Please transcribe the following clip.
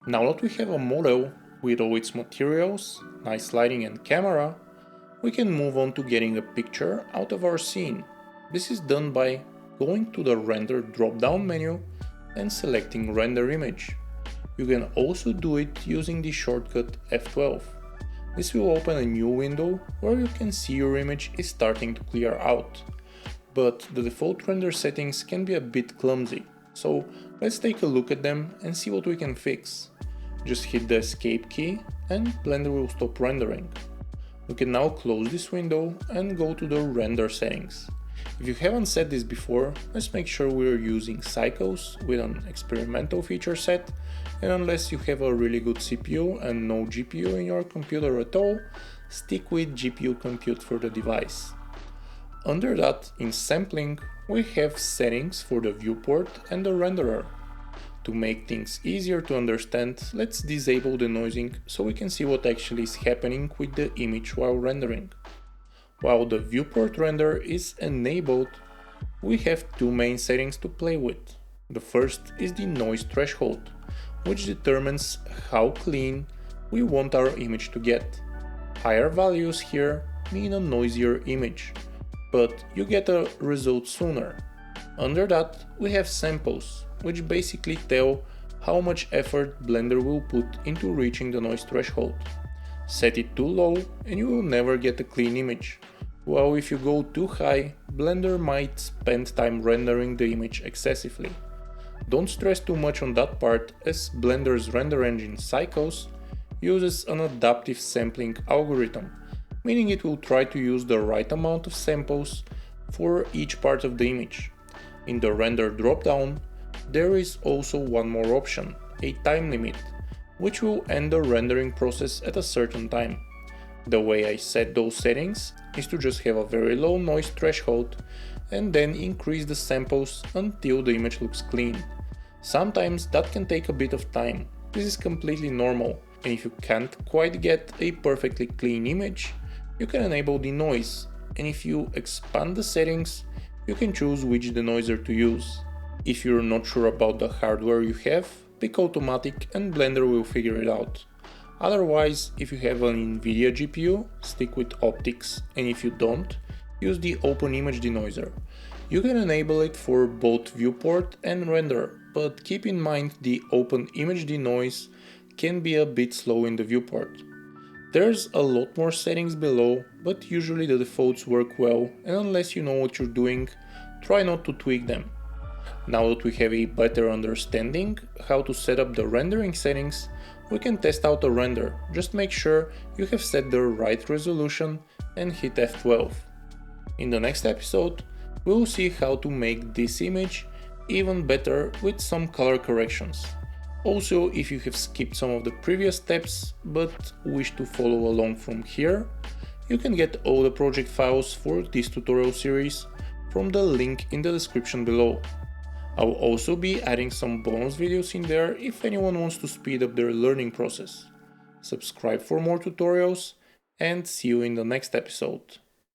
Now that we have a model with all its materials, nice lighting and camera, we can move on to getting a picture out of our scene. This is done by going to the render drop-down menu and selecting render image. You can also do it using the shortcut F12. This will open a new window where you can see your image is starting to clear out. But the default render settings can be a bit clumsy, so let's take a look at them and see what we can fix. Just hit the escape key and Blender will stop rendering. We can now close this window and go to the render settings. If you haven't set this before, let's make sure we are using cycles with an experimental feature set, and unless you have a really good CPU and no GPU in your computer at all, stick with GPU compute for the device. Under that, in sampling, we have settings for the viewport and the renderer. To make things easier to understand, let's disable the noising so we can see what actually is happening with the image while rendering. While the viewport render is enabled, we have two main settings to play with. The first is the noise threshold, which determines how clean we want our image to get. Higher values here mean a noisier image, but you get a result sooner. Under that, we have samples, which basically tell how much effort Blender will put into reaching the noise threshold. Set it too low and you will never get a clean image, while if you go too high, Blender might spend time rendering the image excessively. Don't stress too much on that part, as Blender's render engine Cycles uses an adaptive sampling algorithm, meaning it will try to use the right amount of samples for each part of the image. In the render dropdown, there is also one more option, a time limit, which will end the rendering process at a certain time. The way I set those settings is to just have a very low noise threshold and then increase the samples until the image looks clean. Sometimes that can take a bit of time. This is completely normal, and if you can't quite get a perfectly clean image, you can enable denoise, and if you expand the settings, you can choose which denoiser to use. If you're not sure about the hardware you have, pick automatic and Blender will figure it out. Otherwise, if you have an NVIDIA GPU, stick with optics, and if you don't, use the Open Image Denoiser. You can enable it for both viewport and render, but keep in mind the Open Image Denoise can be a bit slow in the viewport. There's a lot more settings below, but usually the defaults work well, and unless you know what you're doing, try not to tweak them. Now that we have a better understanding how to set up the rendering settings, we can test out a render. Just make sure you have set the right resolution and hit F12. In the next episode, we will see how to make this image even better with some color corrections. Also, if you have skipped some of the previous steps but wish to follow along from here, you can get all the project files for this tutorial series from the link in the description below. I will also be adding some bonus videos in there if anyone wants to speed up their learning process. Subscribe for more tutorials and see you in the next episode.